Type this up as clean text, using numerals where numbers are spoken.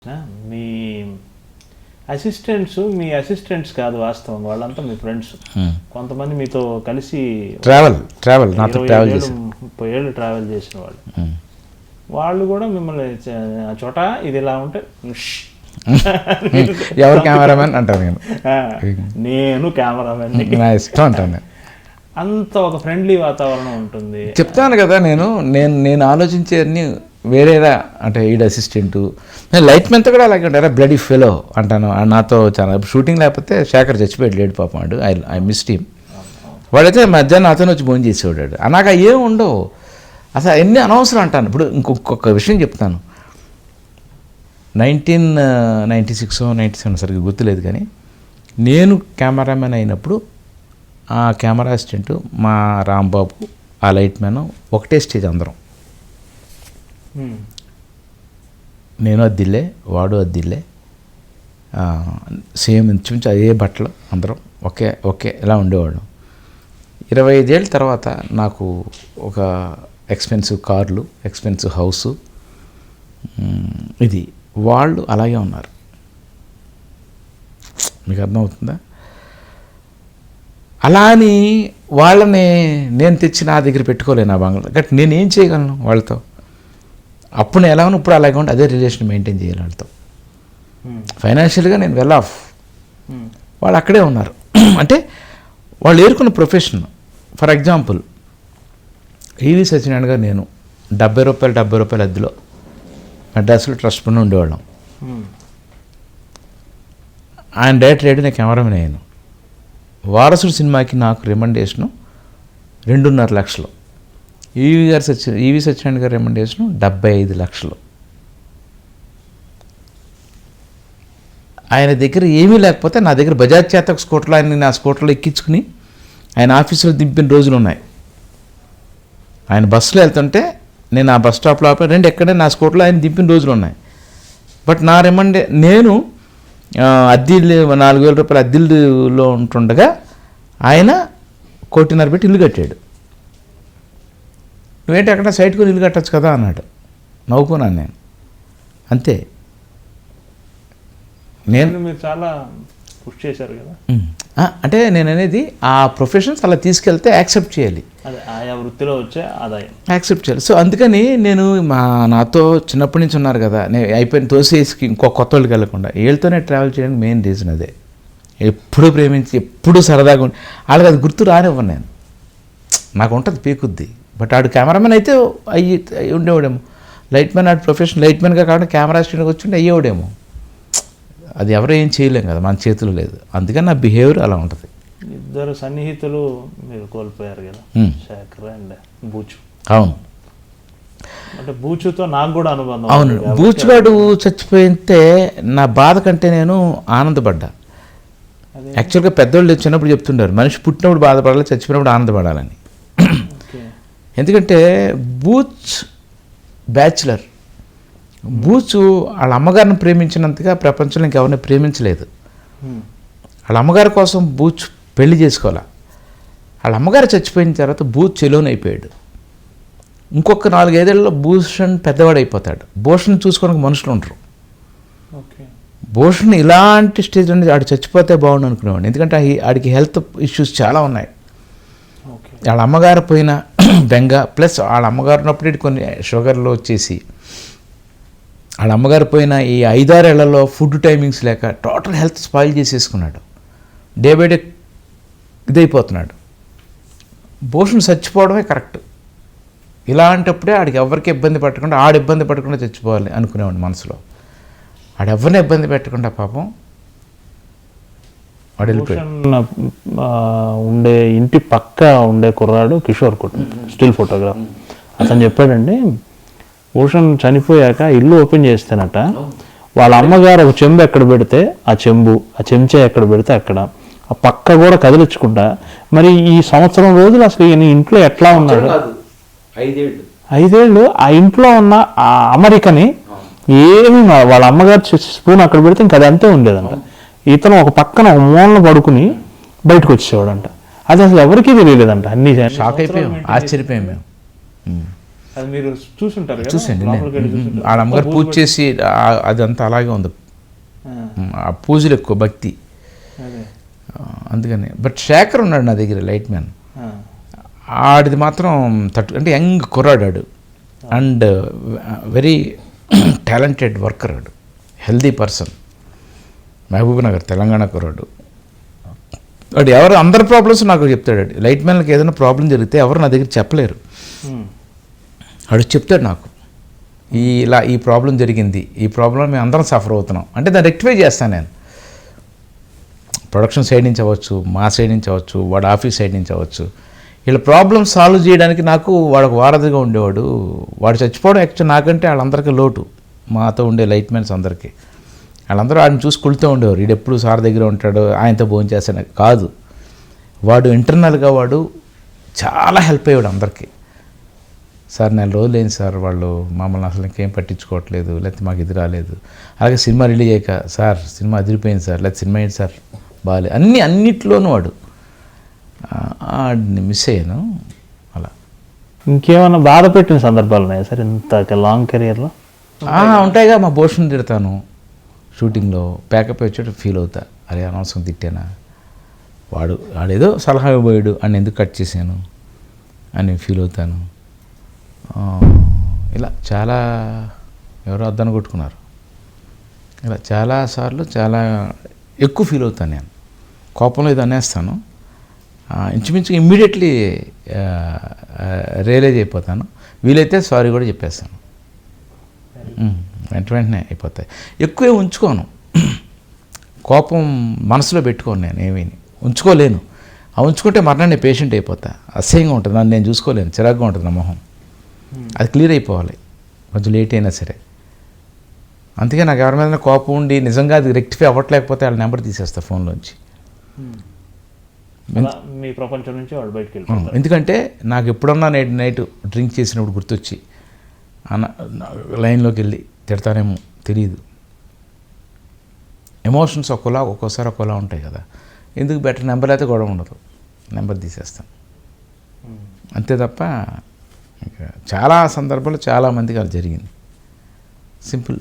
మీ మీ assistants కాదు వాస్తవం, వాళ్ళంతా మీ ఫ్రెండ్స్. కొంతమంది మీతో కలిసి ట్రావెల్ 30 ఏళ్ళు ట్రావెల్ చేసిన వాళ్ళు కూడా మిమ్మల్ని చోట ఇది ఇలా ఉంటే ఎవరు కెమెరామెన్ అంటారు, నేను కెమెరామెన్ నా ఇష్టం అంటాను. అంత ఒక ఫ్రెండ్లీ వాతావరణం ఉంటుంది. చెప్తాను కదా, నేను ఆలోచించే అన్ని వేరేరా. అంటే ఈడ అసిస్టెంటు లైట్ మెంత కూడా అలాగే ఉంటారా, బ్లడీ ఫెలో అంటాను. నాతో చాలా షూటింగ్ లేకపోతే శేఖర్ చచ్చిపోయాడు, లేడు పాపం వాడు. I miss team. వాడైతే మధ్యాహ్నం అతను వచ్చి భోజనం చేసేవాడు. నాకు ఏం ఉండవు అసలు, ఎన్ని అనవసరం అంటాను. ఇప్పుడు ఇంకొక విషయం చెప్తాను. 1996 97 సరిగ్గా గుర్తులేదు, కానీ నేను కెమెరామెన్ అయినప్పుడు ఆ కెమెరా అసిస్టెంటు మా రాంబాబు, ఆ లైట్ మ్యాన్ ఒకటే స్టేజ్ అందరం. నేను అద్దిల్లే, వాడు అద్దిల్లే, సేమ్ ఇంచుమించు అదే బట్టలు, అందరం ఒకే ఇలా ఉండేవాళ్ళం. 25 ఏళ్ళ తర్వాత నాకు ఒక ఎక్స్పెన్సివ్ కార్లు, ఎక్స్పెన్సివ్ హౌసు, ఇది వాళ్ళు అలాగే ఉన్నారు. మీకు అర్థమవుతుందా? అలా అని వాళ్ళని నేను తెచ్చి నా దగ్గర పెట్టుకోలేను ఆ బంగ్లా. గట్ నేనేం చేయగలను వాళ్ళతో? అప్పుడు నేను ఎలా ఉన్నా ఇప్పుడు అలాగే ఉంటే అదే రిలేషన్ మెయింటైన్ చేయాలి వాళ్ళతో. ఫైనాన్షియల్గా నేను వెల్ ఆఫ్, వాళ్ళు అక్కడే ఉన్నారు. అంటే వాళ్ళు ఏరుకున్న ప్రొఫెషన్. ఫర్ ఎగ్జాంపుల్ ఈవి సత్యనారాయణ గారు, నేను 70 రూపాయల అద్దెలో మెడ్రాస్లో ట్రస్ట్ ఫండ్ ఉండేవాళ్ళం. ఆయన డైరెక్టర్ రేటు, నేను కెమెరామెన్ అయ్యాను. వారసుడు సినిమాకి నాకు రిమండేషను 2.5 లక్షలు. ఈవి సత్యనారాయణ గారు రిమండేషను 75 లక్షలు. ఆయన దగ్గర ఏమీ లేకపోతే నా దగ్గర బజాజ్ చేతక్ స్కూటర్లో ఆయన నా స్కూటర్లో ఎక్కించుకుని ఆయన ఆఫీసులో దింపిన రోజులు ఉన్నాయి. ఆయన బస్సులో వెళ్తుంటే నేను ఆ బస్ స్టాప్లో రండి ఎక్కడే నా స్కూటర్లో ఆయన దింపిన రోజులు ఉన్నాయి. బట్ నా నేను అద్దెలు 4,000 రూపాయల అద్దెల్లో ఉంటుండగా ఆయన 1.5 కోటి పెట్టి ఇల్లు కట్టాడు. నువ్వేంటి అక్కడ సైట్ కొని ఇల్లు కట్టచ్చు కదా అన్నాడు. నవ్వుకున్నాను నేను. అంతే. మీరు చాలా పుష్ చేశారు కదా. అంటే నేను అనేది ఆ ప్రొఫెషన్స్ అలా తీసుకెళ్తే యాక్సెప్ట్ చేయాలి, ఆయా వృత్తిలో వచ్చే ఆదాయం యాక్సెప్ట్ చేయాలి. సో అందుకని నేను నాతో చిన్నప్పటి నుంచి ఉన్నారు కదా, నేను అయిపోయిన తోసేసి ఇంకో కొత్త వాళ్ళకి వెళ్ళకుండా వీళ్ళతోనే ట్రావెల్ చేయడానికి మెయిన్ రీజన్ అదే. ఎప్పుడు ప్రేమించి ఎప్పుడు సరదాగా ఉండి వాళ్ళకి అది గుర్తు రానివ్వను నేను. నాకు ఉంటుంది పీకుద్ది. బట్ ఆడు కెమెరామెన్ అయితే అయ్యి ఉండేవాడేమో, లైట్ మ్యాన్ ఆడు ప్రొఫెషన్ లైట్ మ్యాన్గా కాకుండా కెమెరా స్టూడియోకి వచ్చి అయ్యేవాడేమో. అది ఎవరో ఏం చేయలేం కదా, మన చేతులు లేదు. అందుకని నా బిహేవియర్ అలా ఉంటుంది. ఇద్దరు సన్నిహితులు మీరు కోల్పోయారు కదా, శేఖర్ అండ్ బూచు. అవును, అంటే బూచుతో నాకు కూడా అనుబంధం. అవును, బూచుగాడు చచ్చిపోయితే నా బాధ కంటే నేను ఆనందపడ్డా. యాక్చువల్గా పెద్దోళ్ళు చిన్నప్పుడు చెప్తుంటారు, మనిషి పుట్టినప్పుడు బాధపడాలి, చచ్చిపోయినప్పుడు ఆనందపడాలని. ఎందుకంటే బూచ్ బ్యాచులర్. బూచు వాళ్ళ అమ్మగారిని ప్రేమించినంతగా ప్రపంచంలో ఇంకెవరిని ప్రేమించలేదు. వాళ్ళ అమ్మగారి కోసం బూచ్ పెళ్లి చేసుకోవాలా. వాళ్ళ అమ్మగారు చచ్చిపోయిన తర్వాత బూచ్ చెలోన్ అయిపోయాడు. ఇంకొక 4-5 ఏళ్ళలో భూషణ్ పెద్దవాడైపోతాడు. భూషణ్ చూసుకోవడానికి మనుషులు ఉండరు. భూషణ్ ఇలాంటి స్టేజ్ నుండి ఆడు చచ్చిపోతే బాగుండు అనుకునేవాడు. ఎందుకంటే ఆడికి హెల్త్ ఇష్యూస్ చాలా ఉన్నాయి. వాళ్ళ అమ్మగారు పోయిన బెంగ, ప్లస్ వాళ్ళ అమ్మగారు ఉన్నప్పుడు కొన్ని షుగర్లో వచ్చేసి వాళ్ళ అమ్మగారు పోయిన ఈ 5-6 ఏళ్లలో ఫుడ్ టైమింగ్స్ లేక టోటల్ హెల్త్ స్పాయిల్ చేసేసుకున్నాడు. డే బై డే ఇదైపోతున్నాడు. భూషణ్ చచ్చిపోవడమే కరెక్ట్. ఇలాంటప్పుడే ఆడికి ఎవరికి ఇబ్బంది పెట్టకుండా, ఇబ్బంది పెట్టకుండా చచ్చిపోవాలి అనుకునేవాడు మనసులో. ఎవరిని ఇబ్బంది పెట్టకుండా పాపం వాడు వెళ్ళిపోయాడు. ఉండే ఇంటి పక్క ఉండే కుర్రాడు కిషోర్ కుటుంబం, స్టిల్ ఫోటోగ్రాఫ్. అతను చెప్పాడండి, భూషణ్ చనిపోయాక ఇల్లు ఓపెన్ చేస్తేనట వాళ్ళ అమ్మగారు ఒక చెంబు ఎక్కడ పెడితే ఆ చెంచా ఎక్కడ పెడితే అక్కడ, ఆ పక్క కూడా కదిలించుకుంటా. మరి ఈ సంవత్సరం రోజులు అసలు ఈయన ఇంట్లో ఎట్లా ఉన్నాడు? 5 ఏళ్ళు ఆ ఇంట్లో ఉన్న ఆ అమరికని ఏమి వాళ్ళ అమ్మగారు స్పూన్ అక్కడ పెడితే ఇంకా అది అంతే ఉండేదంట. ఇతను ఒక పక్కన ఒక మూలన పడుకుని బయటకు వచ్చేవాడంట. అది అసలు ఎవరికీ తెలియలేదంట. అన్ని షాక్ అయిపోయాం, ఆశ్చర్యపోయాం మేము. అది మీరు చూసుంటారు కదా, చూసండి లోపలికి వెళ్ళి చూసుంటారు. వాళ్ళ అమ్మగారు పూజ చేసి అదంతా అలాగే ఉంది. ఆ పూజలు ఎక్కువ భక్తి, అదే. అందుకని. బట్ శేఖర్ ఉన్నాడు నా దగ్గర, లైట్ మ్యాన్. ఆడిది మాత్రం అంటే యంగ్ కుర్రాడాడు అండ్ వెరీ టాలెంటెడ్ వర్కర్. ఆడు healthy person, Mahabubnagar Telangana కుర్రాడు. వాడు ఎవరు అందరి ప్రాబ్లమ్స్ నాకు చెప్తాడు. లైట్ మ్యాన్కి ఏదైనా ప్రాబ్లం జరిగితే ఎవరు నా దగ్గర చెప్పలేరు, వాడు చెప్తాడు నాకు, ఈ ప్రాబ్లం జరిగింది, ఈ ప్రాబ్లం మేము అందరం సఫర్ అవుతున్నాం అంటే దాన్ని రెక్టిఫై చేస్తాను నేను. ప్రొడక్షన్ సైడ్ నుంచి అవ్వచ్చు, మా సైడ్ నుంచి అవ్వచ్చు, వాడు ఆఫీస్ సైడ్ నుంచి అవ్వచ్చు. వీళ్ళ ప్రాబ్లమ్ సాల్వ్ చేయడానికి నాకు వాడు ఒక వారధిగా ఉండేవాడు. వాడు చచ్చిపోవడం యాక్చువల్ నాకంటే వాళ్ళందరికీ లోటు, మాతో ఉండే లైట్ మ్యాన్స్ అందరికీ. వాళ్ళందరూ ఆయన చూసి కుళ్తూ ఉండేవారు, వీడు ఎప్పుడు సార్ దగ్గర ఉంటాడు, ఆయనతో భోజనం చేస్తాను కాదు. వాడు ఇంటర్నల్గా వాడు చాలా హెల్ప్ అయ్యాడు అందరికీ. సార్ 4 రోజులు ఏంటి సార్, వాళ్ళు మమ్మల్ని అసలు ఇంకేం పట్టించుకోవట్లేదు, లేకపోతే మాకు ఇది రాలేదు. అలాగే సినిమా రిలీజ్ అయ్యాక సార్ సినిమా అదిరిపోయింది సార్, లేకపోతే సినిమా ఏంటి సార్ బాగాలేదు, అన్నిట్లోనూ వాడు. మిస్ అయ్యాను అలా. ఇంకేమైనా బాధ పెట్టిన సందర్భాలు ఉన్నాయా సార్ ఇంత లాంగ్ కెరియర్లో? ఉంటాయిగా, మా భూషణ్ తిడతాను షూటింగ్లో, ప్యాకప్ వచ్చేటప్పుడు ఫీల్ అవుతా, అరే అనవసరం తిట్టానా, వాడేదో సలహా ఇవ్వబోయాడు అని ఎందుకు కట్ చేశాను అని ఫీల్ అవుతాను. ఇలా చాలా ఎవరో అద్దాన్ని కొట్టుకున్నారు, ఇలా చాలాసార్లు చాలా ఎక్కువ ఫీల్ అవుతాను నేను. కోపంలో ఇది అనేస్తాను, ఇంచుమించుగా ఇమ్మీడియట్లీ రియలైజ్ అయిపోతాను. వీలైతే సారీ కూడా చెప్పేస్తాను, వెంటనే అయిపోతాయి. ఎక్కువే ఉంచుకోను, కోపం మనసులో పెట్టుకోను, నేను ఏమీ ఉంచుకోలేను. ఉంచుకుంటే మరణాన్ని పేషెంట్ అయిపోతా, అసహ్యంగా ఉంటుంది, నన్ను నేను చూసుకోలేను, చిరాగ్గా ఉంటుంది నా మొహం. అది క్లియర్ అయిపోవాలి, కొంచెం లేట్ అయినా సరే. అందుకే నాకు ఎవరి మీద కోపం ఉండి నిజంగా అది రెక్టిఫై అవ్వట్లేకపోతే వాళ్ళ నెంబర్ తీసేస్తా ఫోన్లోంచి. మీ ప్రపంచం నుంచి వాడు బయటకు వెళ్ళిపోతారు. ఎందుకంటే నాకు ఎప్పుడన్నా నైట్ డ్రింక్ చేసినప్పుడు గుర్తొచ్చి లైన్లోకి వెళ్ళి తిడతానేమో తెలియదు. ఎమోషన్స్ ఒక్కోసారి ఒకలా ఉంటాయి కదా, ఎందుకు బెటర్ నెంబర్ అయితే గొడవ ఉండదు, నెంబర్ తీసేస్తాను అంతే తప్ప. ఇంకా చాలా సందర్భాలు చాలామందికి అది జరిగింది, సింపుల్.